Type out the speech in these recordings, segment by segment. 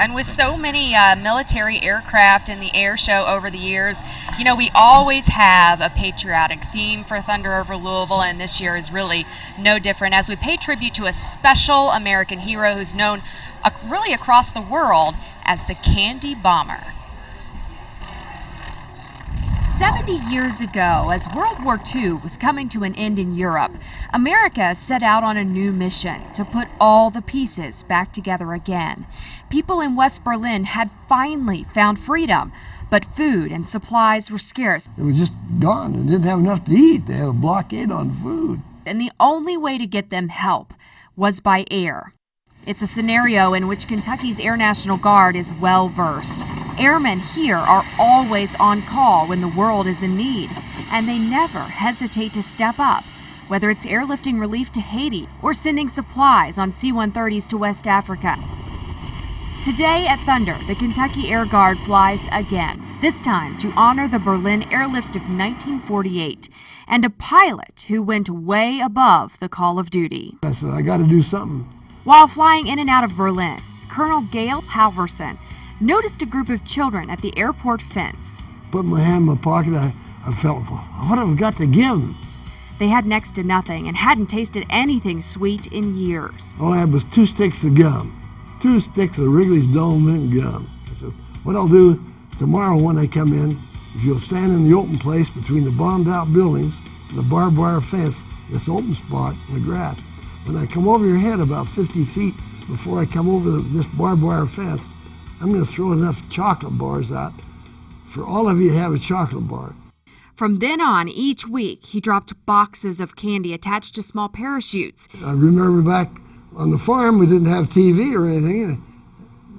And with so many military aircraft in the air show over the years, you know, we always have a patriotic theme for Thunder over Louisville, and this year is really no different as we pay tribute to a special American hero who's known really across the world as the Candy Bomber. 70 years ago, as World War II was coming to an end in Europe, America set out on a new mission to put all the pieces back together again. People in West Berlin had finally found freedom, but food and supplies were scarce. It was just gone. They didn't have enough to eat. They had a blockade on food. And the only way to get them help was by air. It's a scenario in which Kentucky's Air National Guard is well versed. Airmen here are always on call when the world is in need, and they never hesitate to step up, whether it's airlifting relief to Haiti or sending supplies on C-130s to West Africa. Today at Thunder, the Kentucky Air Guard flies again, this time to honor the Berlin airlift of 1948 and a pilot who went way above the call of duty. I said, I got to do something. While flying in and out of Berlin, Colonel Gale Halvorsen noticed a group of children at the airport fence. Put my hand in my pocket, I felt, what have I got to give them? They had next to nothing and hadn't tasted anything sweet in years. All I had was 2 sticks of gum. 2 sticks of Wrigley's Dome Mint gum. I said, what I'll do tomorrow when I come in, if you'll stand in the open place between the bombed out buildings and the barbed wire fence, this open spot in the grass, when I come over your head about 50 feet before I come over this barbed wire fence, I'm going to throw enough chocolate bars out for all of you to have a chocolate bar. From then on, each week, he dropped boxes of candy attached to small parachutes. I remember back on the farm, we didn't have TV or anything.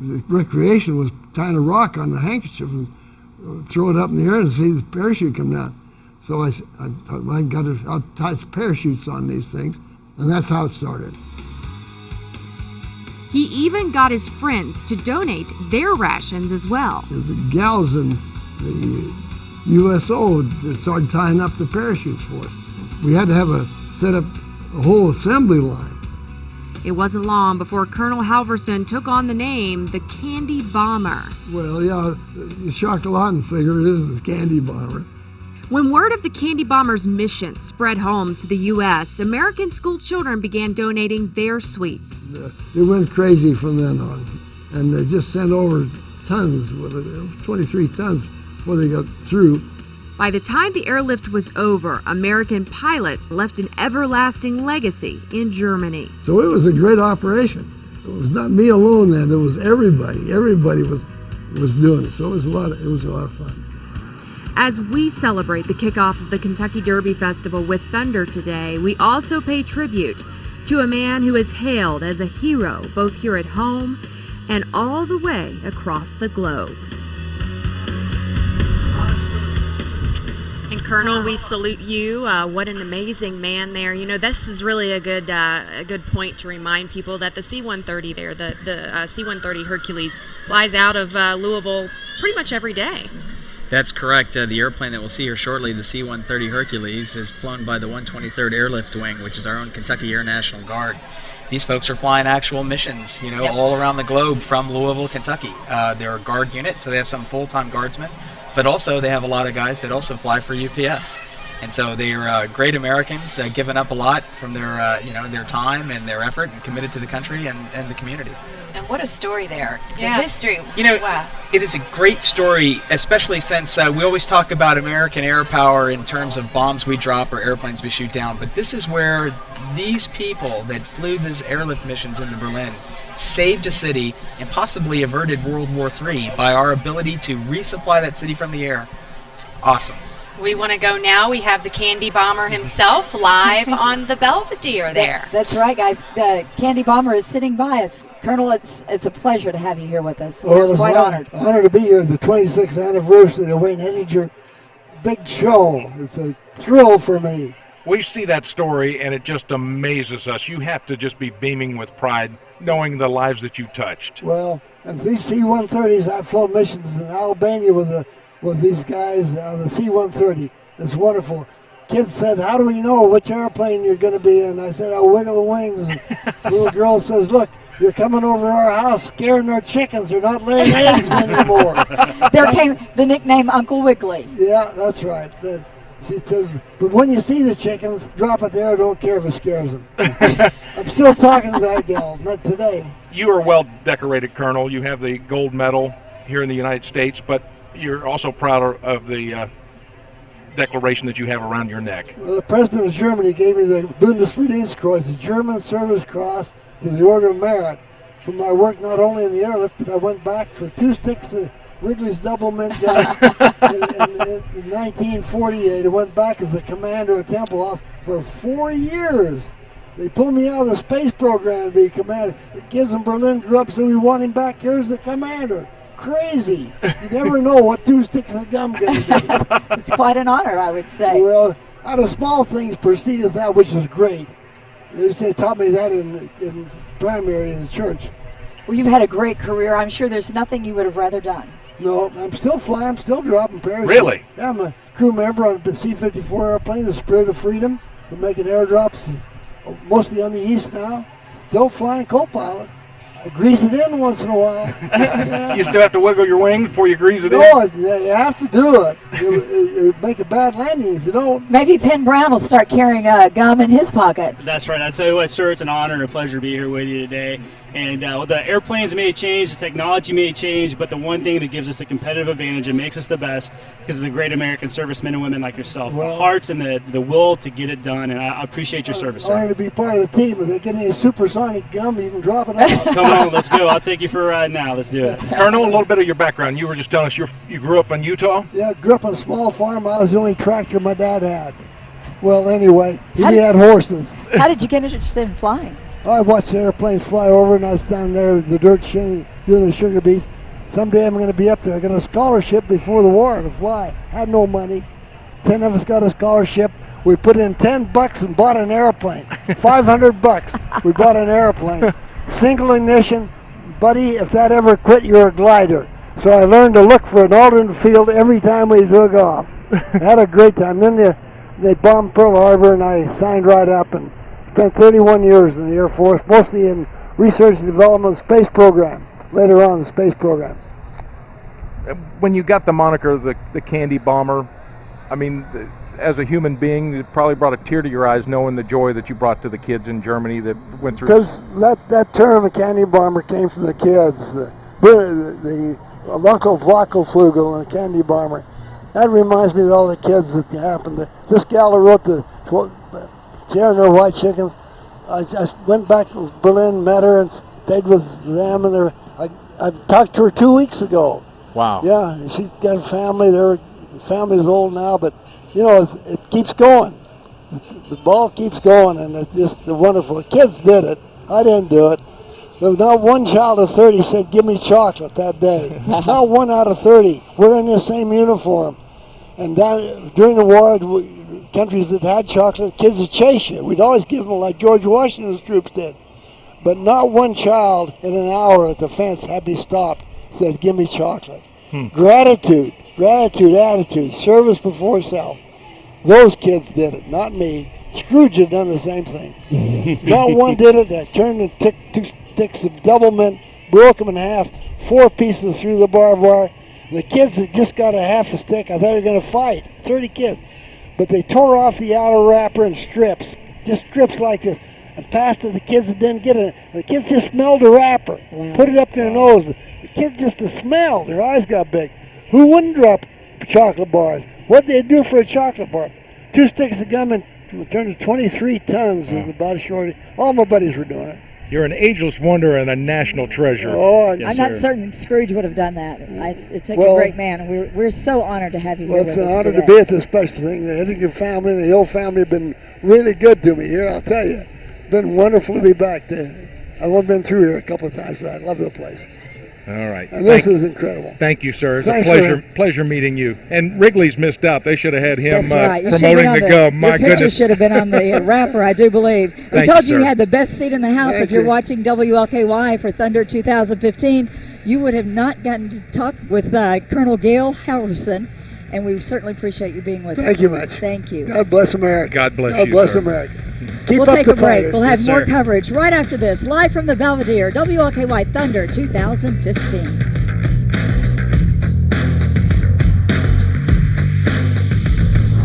The recreation was tying a rock on the handkerchief and throw it up in the air and see the parachute come down. So I got to tie some parachutes on these things, and that's how it started. He even got his friends to donate their rations as well. The gals in the USO started tying up the parachutes for us. We had to set up a whole assembly line. It wasn't long before Colonel Halvorsen took on the name the Candy Bomber. Well, yeah, you shocked a lot and figure it is the Candy Bomber. When word of the Candy Bomber's mission spread home to the U.S., American school children began donating their sweets. It went crazy from then on, and they just sent over tons, 23 tons before they got through. By the time the airlift was over, American pilots left an everlasting legacy in Germany. So it was a great operation. It was not me alone then, it was everybody. Everybody was doing it, so it was a lot of fun. As we celebrate the kickoff of the Kentucky Derby Festival with Thunder today, we also pay tribute to a man who is hailed as a hero both here at home and all the way across the globe. And Colonel, we salute you. What an amazing man there. You know, this is really a good point to remind people that the C-130 there, the C-130 Hercules, flies out of Louisville pretty much every day. That's correct. The airplane that we'll see here shortly, the C-130 Hercules, is flown by the 123rd Airlift Wing, which is our own Kentucky Air National Guard. These folks are flying actual missions, you know, all around the globe from Louisville, Kentucky. They're a guard unit, so they have some full-time guardsmen, but also they have a lot of guys that also fly for UPS. And so they are great Americans, giving up a lot from their, their time and their effort, and committed to the country and the community. And what a story there. The history. You know, wow. It is a great story, especially since we always talk about American air power in terms of bombs we drop or airplanes we shoot down. But this is where these people that flew these airlift missions into Berlin saved a city and possibly averted World War III by our ability to resupply that city from the air. It's awesome. We want to go now. We have the Candy Bomber himself live on the Belvedere there. That's right, guys. The Candy Bomber is sitting by us. Colonel, it's a pleasure to have you here with us. Well, We're quite honored. Honored to be here at the 26th anniversary of the Wayne Henninger big show. It's a thrill for me. We see that story, and it just amazes us. You have to just be beaming with pride, knowing the lives that you touched. Well, and these C-130s, I've flown missions in Albania with these guys on the C-130. It's wonderful. Kids said, how do we know which airplane you're going to be in? I said, I'll wiggle the wings. And the little girl says, look, You're coming over our house scaring our chickens. They're not laying eggs anymore. There came the nickname Uncle Wiggly. Yeah, that's right. She says, but when you see the chickens, drop it there. I don't care if it scares them. I'm still talking to that gal, not today. You are well decorated, Colonel. You have the gold medal here in the United States, but you're also proud of the declaration that you have around your neck. Well, the President of Germany gave me the Bundesverdienstkreuz, the German Service Cross, to the Order of Merit for my work not only in the airlift, but I went back for 2 sticks of Wrigley's double mint gun in 1948. I went back as the commander of Tempelhof for 4 years. They pulled me out of the space program to be commander. The kids in Berlin grew up, so we want him back here as the commander. Crazy. You never know what 2 sticks of gum can do. It's quite an honor, I would say. Well, out of small things proceeded that which is great. They taught me that in primary in the church. Well, you've had a great career. I'm sure there's nothing you would have rather done. No, I'm still flying. I'm still dropping parachutes. Really? Yeah, I'm a crew member on the C-54 airplane, the Spirit of Freedom. We're making airdrops mostly on the east now. Still flying co-pilot. I grease it in once in a while. You still have to wiggle your wings before you grease it in? No, you have to do it. It would make a bad landing if you don't. Maybe Penn Brown will start carrying gum in his pocket. That's right. I'll tell you what, sir, it's an honor and a pleasure to be here with you today. And the airplanes may change, the technology may change, but the one thing that gives us a competitive advantage and makes us the best because of the great American servicemen and women like yourself. Well, the hearts and the will to get it done, and I appreciate your service, I'm sir. honored to be part of the team. If they get any supersonic gum, you can drop it out. Come on, let's go. I'll take you for a ride now. Let's do it. Colonel, a little bit of your background. You were just telling us you grew up in Utah? Yeah, I grew up on a small farm. I was the only tractor my dad had. Well, anyway, he had horses. How did you get interested in flying? I watched the airplanes fly over, and I was down there in the dirt doing the sugar beets. Someday I'm going to be up there. I got a scholarship before the war to fly. Had no money. 10 of us got a scholarship. We put in $10 and bought an airplane. $500. We bought an airplane. Single ignition. Buddy, if that ever quit, you're a glider. So I learned to look for an alternate field every time we took off. Had a great time. Then they bombed Pearl Harbor, and I signed right up and spent 31 years in the Air Force, mostly in research and development space program, later on the space program. When you got the moniker, the Candy Bomber, I mean, as a human being, it probably brought a tear to your eyes knowing the joy that you brought to the kids in Germany that went through. Because that term, the Candy Bomber, came from the kids. The Uncle Flackelflugel and the Candy Bomber. That reminds me of all the kids that happened. This gal who wrote the Sierra and her white chickens. I went back to Berlin, met her, and stayed with them. And I talked to her 2 weeks ago. Wow. Yeah, she's got a family. Their family's old now, but you know it keeps going. The ball keeps going, and it's just wonderful. The kids did it. I didn't do it. But not one child of 30 said, "Give me chocolate" that day. Not one out of 30. We're in the same uniform. And during the war, countries that had chocolate, kids would chase you. We'd always give them like George Washington's troops did. But not one child in an hour at the fence had me stop, said, "Give me chocolate." Gratitude, attitude, service before self. Those kids did it, not me. Scrooge had done the same thing. Not one did it. I turned and took 2 sticks of double mint, broke them in half, 4 pieces through the barbed wire. The kids that just got a half a stick, I thought they were going to fight. 30 kids. But they tore off the outer wrapper in strips, just strips like this, and passed to the kids that didn't get it. The kids just smelled the wrapper, put it up their nose. The kids just the smell, their eyes got big. Who wouldn't drop chocolate bars? What'd they do for a chocolate bar? 2 sticks of gum and turned to 23 tons of about a shorty. All my buddies were doing it. You're an ageless wonder and a national treasure. Oh, I'm not certain Scrooge would have done that. It takes a great man, and we're so honored to have you here with us today. Well, it's an honor to be at this special thing. The Hennigan family and the Hill family have been really good to me here, I'll tell you. It's been wonderful to be back there. I've only been through here a couple of times, but I love the place. All right. And this is incredible. Thank you, sir. It's Thanks, a pleasure meeting you. And Wrigley's missed out. They should have had him That's right. promoting the gum. My your picture goodness. should have been on the wrapper, I do believe. We Thank told you, you sir. had the best seat in the house. Thank If you're you. watching WLKY for Thunder 2015, you would have not gotten to talk with Colonel Gale Halvorsen and we certainly appreciate you being with us. Thank you much. Thank you. God bless America. God bless God you, bless sir. America. Keep We'll up take the a break. fighters. We'll have Yes, more sir. coverage right after this, live from the Belvedere, WLKY Thunder 2015.